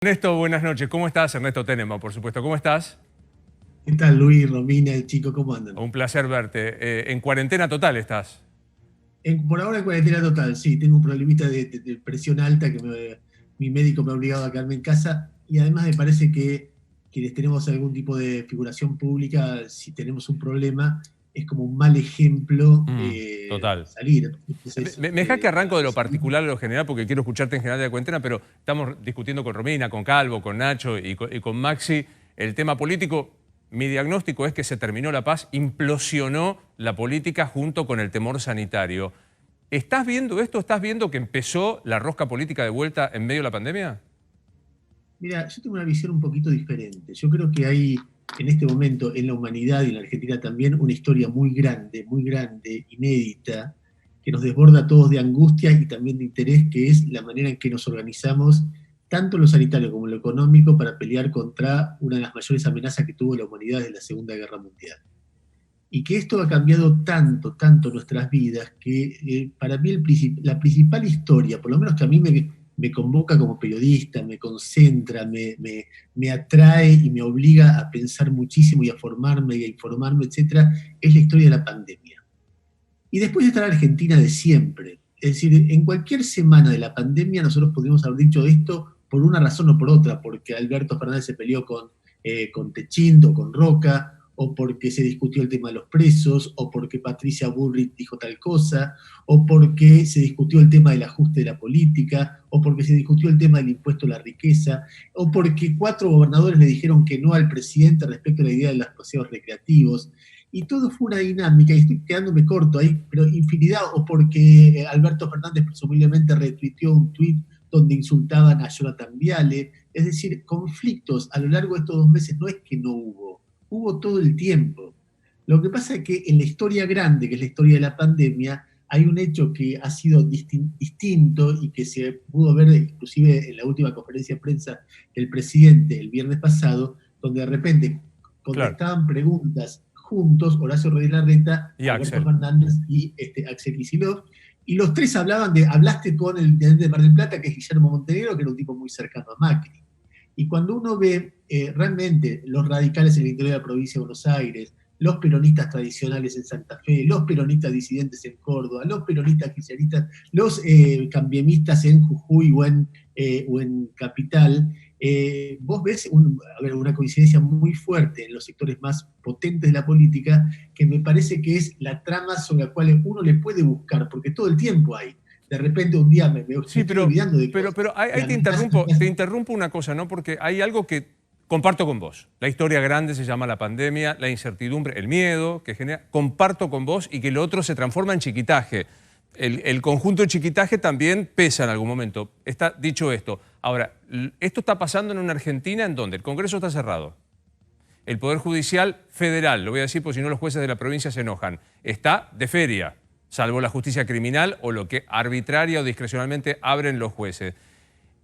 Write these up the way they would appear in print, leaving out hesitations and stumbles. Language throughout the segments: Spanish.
Ernesto, buenas noches. ¿Cómo estás? Ernesto Tenema, por supuesto. ¿Cómo estás? ¿Qué tal, Luis, Romina, el chico? ¿Cómo andan? Un placer verte. En cuarentena total estás. Por ahora en cuarentena total, sí, tengo un problemita de presión alta que mi médico me ha obligado a quedarme en casa y además me parece que quienes tenemos algún tipo de figuración pública, si tenemos un problema, es como un mal ejemplo Total. salir. Entonces, Me deja que arranco de lo sí. particular a lo general porque quiero escucharte en general de la cuarentena, pero estamos discutiendo con Romina, con Calvo, con Nacho y con Maxi el tema político. Mi diagnóstico es que se terminó la paz, implosionó la política junto con el temor sanitario. ¿Estás viendo esto? ¿Estás viendo que empezó la rosca política de vuelta en medio de la pandemia? Mira, yo tengo una visión un poquito diferente. Yo creo que hay en este momento en la humanidad y en la Argentina también una historia muy grande, inédita, que nos desborda a todos de angustia y también de interés, que es la manera en que nos organizamos, tanto en lo sanitario como en lo económico, para pelear contra una de las mayores amenazas que tuvo la humanidad desde la Segunda Guerra Mundial. Y que esto ha cambiado tanto nuestras vidas, que para mí la principal historia, por lo menos que a mí me convoca como periodista, me concentra, me atrae y me obliga a pensar muchísimo y a formarme y a informarme, etcétera, es la historia de la pandemia. Y después está la Argentina de siempre. Es decir, en cualquier semana de la pandemia nosotros podríamos haber dicho esto por una razón o por otra, porque Alberto Fernández se peleó con Techint o con Roca, o porque se discutió el tema de los presos, o porque Patricia Bullrich dijo tal cosa, o porque se discutió el tema del ajuste de la política, o porque se discutió el tema del impuesto a la riqueza, o porque 4 gobernadores le dijeron que no al presidente respecto a la idea de los paseos recreativos. Y todo fue una dinámica, y estoy quedándome corto ahí, pero infinidad, o porque Alberto Fernández presumiblemente retuiteó un tuit donde insultaban a Jonathan Viale. Es decir, conflictos a lo largo de estos 2 meses no es que no hubo todo el tiempo. Lo que pasa es que en la historia grande, que es la historia de la pandemia, hay un hecho que ha sido distinto y que se pudo ver inclusive en la última conferencia de prensa del presidente el viernes pasado, donde de repente Claro. contestaban preguntas juntos Horacio Rodríguez Larreta, Y Alberto Axel. Fernández y Axel Kicillof, y los tres hablaste con el intendente de Mar del Plata, que es Guillermo Montenegro, que era un tipo muy cercano a Macri. Y cuando uno ve realmente los radicales en el interior de la provincia de Buenos Aires, los peronistas tradicionales en Santa Fe, los peronistas disidentes en Córdoba, los peronistas kirchneristas, los cambiemistas en Jujuy o en Capital, vos ves una coincidencia muy fuerte en los sectores más potentes de la política, que me parece que es la trama sobre la cual uno le puede buscar, porque todo el tiempo hay. De repente un día me Sí, estoy olvidando de cosas. pero ahí La amenaza, te interrumpo una cosa, ¿no? Porque hay algo que comparto con vos. La historia grande se llama la pandemia, la incertidumbre, el miedo que genera. Comparto con vos y que lo otro se transforma en chiquitaje. El conjunto de chiquitaje también pesa en algún momento. Está dicho esto. Ahora, esto está pasando en una Argentina en donde el Congreso está cerrado. El Poder Judicial Federal, lo voy a decir porque si no los jueces de la provincia se enojan, está de feria, salvo la justicia criminal o lo que arbitraria o discrecionalmente abren los jueces.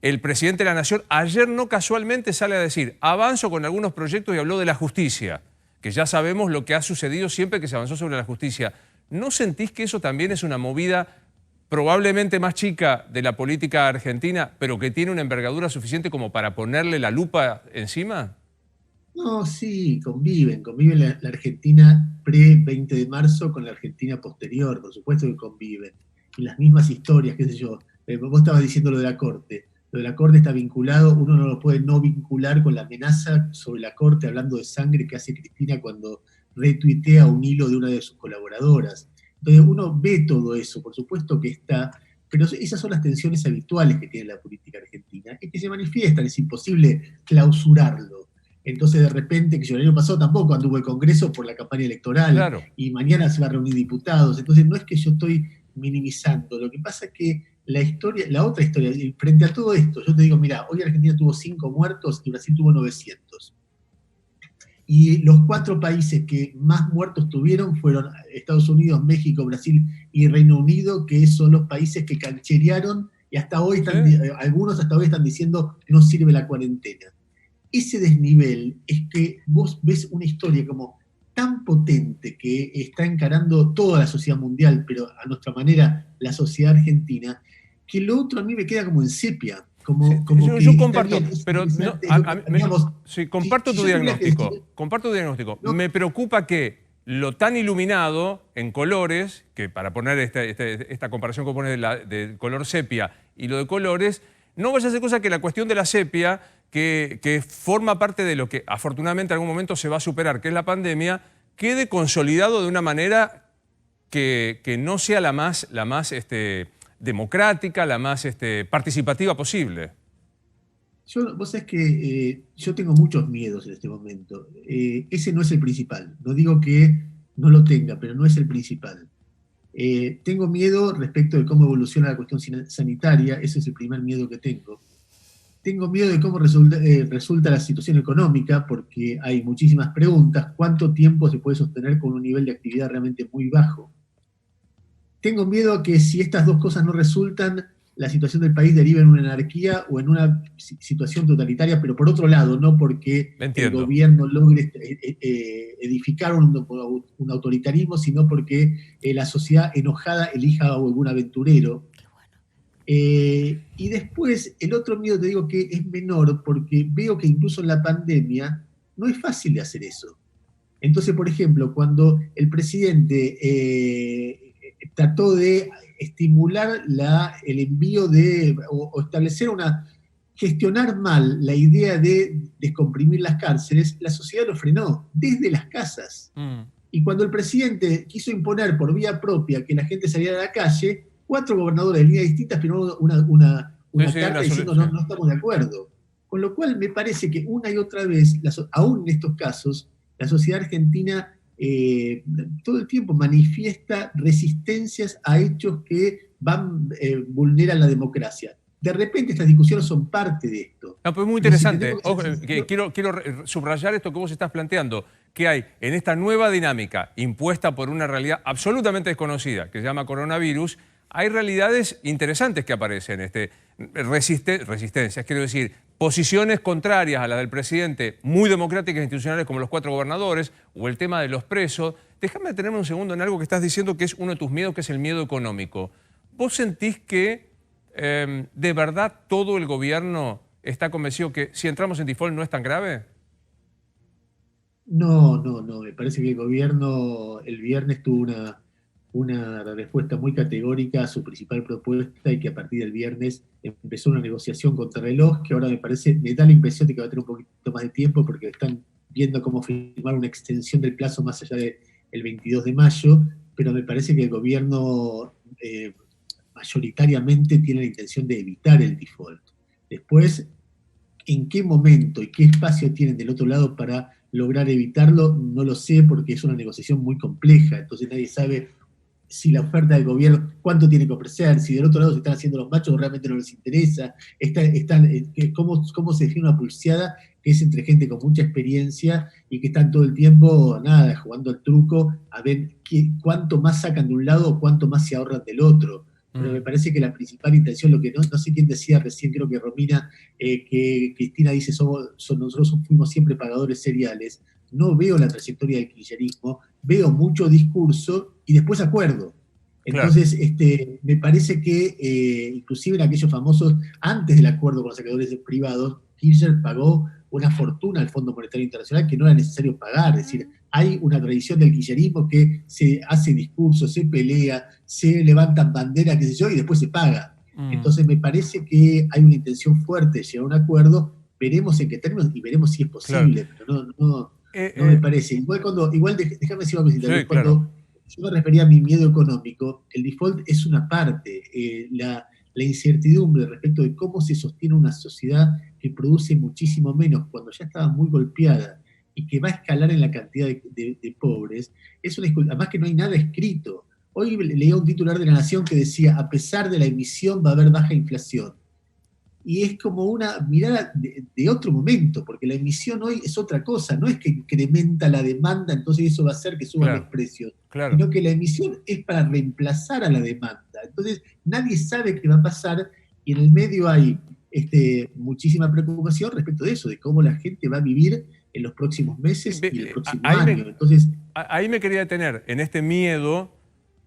El presidente de la Nación ayer no casualmente sale a decir, avanzo con algunos proyectos y habló de la justicia, que ya sabemos lo que ha sucedido siempre que se avanzó sobre la justicia. ¿No sentís que eso también es una movida probablemente más chica de la política argentina, pero que tiene una envergadura suficiente como para ponerle la lupa encima? No, sí, conviven la Argentina pre-20 de marzo con la Argentina posterior, por supuesto que conviven. Y las mismas historias, qué sé yo. Vos estabas diciendo lo de la Corte. Lo de la Corte está vinculado, uno no lo puede no vincular con la amenaza sobre la Corte, hablando de sangre, que hace Cristina cuando retuitea un hilo de una de sus colaboradoras. Entonces uno ve todo eso, por supuesto que está, pero esas son las tensiones habituales que tiene la política argentina, y que se manifiestan, es imposible clausurarlo. Entonces, de repente, que yo el año pasado tampoco anduvo el Congreso por la campaña electoral Claro. y mañana se va a reunir diputados. Entonces, no es que yo estoy minimizando. Lo que pasa es que la otra historia, frente a todo esto, yo te digo, mira, hoy Argentina tuvo 5 muertos y Brasil tuvo 900. Y los 4 países que más muertos tuvieron fueron Estados Unidos, México, Brasil y Reino Unido, que son los países que cancherearon y hasta hoy Sí. algunos hasta hoy están diciendo no sirve la cuarentena. Ese desnivel es que vos ves una historia como tan potente que está encarando toda la sociedad mundial, pero a nuestra manera la sociedad argentina, que lo otro a mí me queda como en sepia. Yo comparto, pero sí, comparto tu diagnóstico. Comparto tu diagnóstico. No. Me preocupa que lo tan iluminado en colores, que para poner esta comparación que pones del color sepia y lo de colores, no vaya a ser cosa que la cuestión de la sepia, que forma parte de lo que afortunadamente en algún momento se va a superar, que es la pandemia, quede consolidado de una manera que no sea la más democrática, la más participativa posible. Vos sabés que yo tengo muchos miedos en este momento. Ese no es el principal. No digo que no lo tenga, pero no es el principal. Tengo miedo respecto de cómo evoluciona la cuestión sanitaria. Ese es el primer miedo que tengo. Tengo miedo de cómo resulta la situación económica, porque hay muchísimas preguntas. ¿Cuánto tiempo se puede sostener con un nivel de actividad realmente muy bajo? Tengo miedo a que si estas dos cosas no resultan, la situación del país derive en una anarquía o en una situación totalitaria, pero por otro lado, no porque el gobierno logre edificar un autoritarismo, sino porque la sociedad enojada elija a algún aventurero. Y después, el otro miedo te digo que es menor, porque veo que incluso en la pandemia no es fácil de hacer eso. Entonces, por ejemplo, cuando el presidente trató de estimular el envío o establecer gestionar mal la idea de descomprimir las cárceles, la sociedad lo frenó desde las casas. Y cuando el presidente quiso imponer por vía propia que la gente saliera a la calle, 4 gobernadores de líneas distintas firmaron una carta diciendo no estamos de acuerdo. Con lo cual me parece que una y otra vez, aún en estos casos, la sociedad argentina todo el tiempo manifiesta resistencias a hechos que vulneran la democracia. De repente estas discusiones son parte de esto. No, pues muy interesante. Quiero subrayar esto que vos estás planteando, que hay en esta nueva dinámica impuesta por una realidad absolutamente desconocida, que se llama coronavirus, hay realidades interesantes que aparecen, resistencias, quiero decir, posiciones contrarias a las del presidente, muy democráticas e institucionales como los 4 gobernadores, o el tema de los presos. Déjame detenerme un segundo en algo que estás diciendo que es uno de tus miedos, que es el miedo económico. ¿Vos sentís que de verdad todo el gobierno está convencido que si entramos en default no es tan grave? No, me parece que el gobierno el viernes tuvo una respuesta muy categórica a su principal propuesta y que a partir del viernes empezó una negociación contra reloj que ahora me da la impresión de que va a tener un poquito más de tiempo porque están viendo cómo firmar una extensión del plazo más allá del 22 de mayo, pero me parece que el gobierno mayoritariamente tiene la intención de evitar el default. Después, ¿en qué momento y qué espacio tienen del otro lado para lograr evitarlo? No lo sé porque es una negociación muy compleja, entonces nadie sabe si la oferta del gobierno, cuánto tiene que ofrecer, si del otro lado se están haciendo los machos o realmente no les interesa, cómo se define una pulseada que es entre gente con mucha experiencia y que están todo el tiempo, jugando al truco a ver cuánto más sacan de un lado o cuánto más se ahorran del otro. Pero me parece que la principal intención, lo que no sé quién decía recién, creo que Romina, que Cristina dice, nosotros fuimos siempre pagadores seriales. No veo la trayectoria del kirchnerismo, veo mucho discurso y después acuerdo. Entonces, claro. Me parece que inclusive en aquellos famosos, antes del acuerdo con los acreedores privados, Kirchner pagó una fortuna al Fondo Monetario Internacional que no era necesario pagar. Es decir, hay una tradición del kirchnerismo que se hace discurso, se pelea, se levantan banderas, qué sé yo, y después se paga. Entonces me parece que hay una intención fuerte de llegar a un acuerdo, veremos en qué términos y veremos si es posible, claro. Pero no me parece. Igual déjame decir una cosita. Sí, cuando yo me refería a mi miedo económico, el default es una parte. La incertidumbre respecto de cómo se sostiene una sociedad que produce muchísimo menos cuando ya estaba muy golpeada y que va a escalar en la cantidad de pobres, es una discusión. Además que no hay nada escrito. Hoy leía un titular de La Nación que decía, a pesar de la emisión va a haber baja inflación. Y es como una mirada de otro momento, porque la emisión hoy es otra cosa, no es que incrementa la demanda, entonces eso va a hacer que suban los precios, sino que la emisión es para reemplazar a la demanda. Entonces nadie sabe qué va a pasar y en el medio hay muchísima preocupación respecto de eso, de cómo la gente va a vivir en los próximos meses y el próximo año. Entonces, ahí me quería detener, en este miedo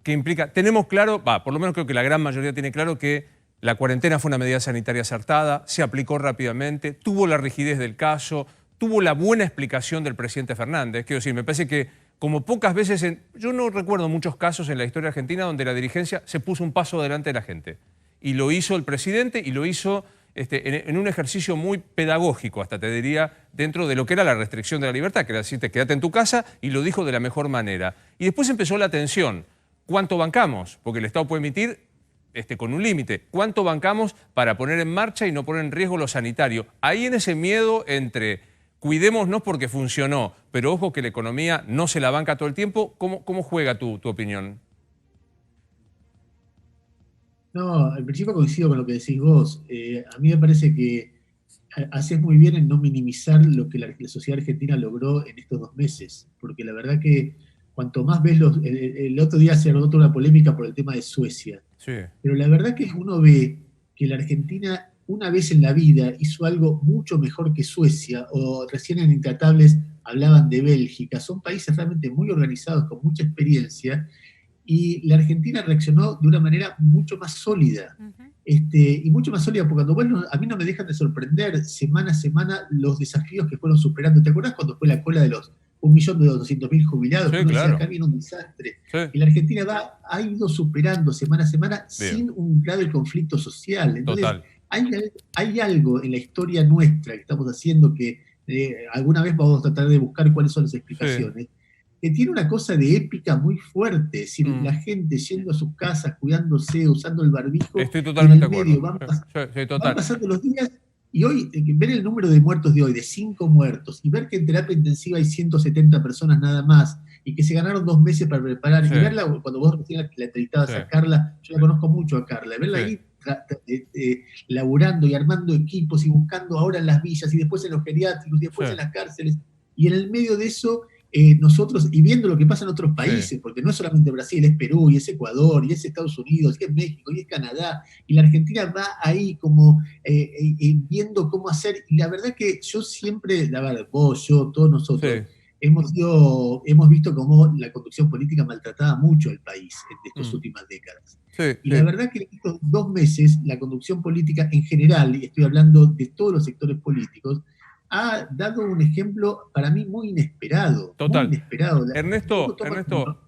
que implica, tenemos claro, por lo menos creo que la gran mayoría tiene claro que La cuarentena fue una medida sanitaria acertada, se aplicó rápidamente, tuvo la rigidez del caso, tuvo la buena explicación del presidente Fernández. Quiero decir, me parece que como pocas veces, yo no recuerdo muchos casos en la historia argentina donde la dirigencia se puso un paso delante de la gente. Y lo hizo el presidente y lo hizo en un ejercicio muy pedagógico, hasta te diría, dentro de lo que era la restricción de la libertad, que era decirte quédate en tu casa, y lo dijo de la mejor manera. Y después empezó la tensión. ¿Cuánto bancamos? Porque el Estado puede emitir con un límite. ¿Cuánto bancamos para poner en marcha y no poner en riesgo lo sanitario? Ahí en ese miedo entre cuidémonos porque funcionó, pero ojo que la economía no se la banca todo el tiempo, ¿cómo juega tu opinión? No, al principio coincido con lo que decís vos. A mí me parece que haces muy bien en no minimizar lo que la sociedad argentina logró en estos 2 meses, porque la verdad que cuanto más ves el otro día se armó toda una polémica por el tema de Suecia, Sí. pero la verdad que uno ve que la Argentina una vez en la vida hizo algo mucho mejor que Suecia, o recién en Intratables hablaban de Bélgica. Son países realmente muy organizados, con mucha experiencia, y la Argentina reaccionó de una manera mucho más sólida. Y mucho más sólida, porque a mí no me dejan de sorprender semana a semana los desafíos que fueron superando. ¿Te acuerdas cuando fue la cola de los 1.200.000 jubilados? Sí, Uno decía, claro. acá viene un desastre. Sí. Y la Argentina ha ido superando semana a semana Bien. sin un grave conflicto social. Entonces, Total. hay algo en la historia nuestra que estamos haciendo que alguna vez vamos a tratar de buscar cuáles son las explicaciones. Que tiene una cosa de épica muy fuerte, es decir, la gente yendo a sus casas, cuidándose, usando el barbijo. Estoy totalmente de en el medio acuerdo. Sí, van total. pasando los días, y hoy ver el número de muertos de hoy, de 5 muertos, y ver que en terapia intensiva hay 170 personas nada más, y que se ganaron 2 meses para preparar, Sí. y verla, cuando vos recién la entrevistabas Sí. a Carla, yo la conozco mucho a Carla, verla Sí. ahí laburando y armando equipos y buscando ahora en las villas, y después en los geriátricos, y después Sí. en las cárceles, y en el medio de eso nosotros, y viendo lo que pasa en otros países, Sí. porque no es solamente Brasil, es Perú, y es Ecuador, y es Estados Unidos, y es México, y es Canadá, y la Argentina va ahí como viendo cómo hacer, y la verdad que yo siempre, vos, yo, todos nosotros, Sí. hemos visto cómo la conducción política maltrataba mucho al país en estas últimas décadas. Sí, Y sí. la verdad que en estos 2 meses la conducción política en general, y estoy hablando de todos los sectores políticos, ha dado un ejemplo para mí muy inesperado. Total. Muy inesperado. Ernesto,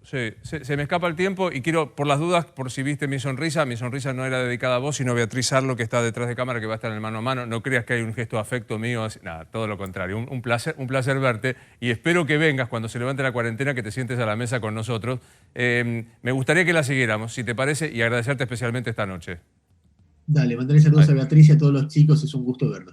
sí, se me escapa el tiempo y quiero, por las dudas, por si viste mi sonrisa no era dedicada a vos, sino a Beatriz Arlo, que está detrás de cámara, que va a estar en el mano a mano. No creas que hay un gesto de afecto mío, nada, todo lo contrario. Un placer verte y espero que vengas cuando se levante la cuarentena, que te sientes a la mesa con nosotros. Me gustaría que la siguiéramos, si te parece, y agradecerte especialmente esta noche. Dale, mandaré saludos a Beatriz y a todos los chicos, es un gusto verlos.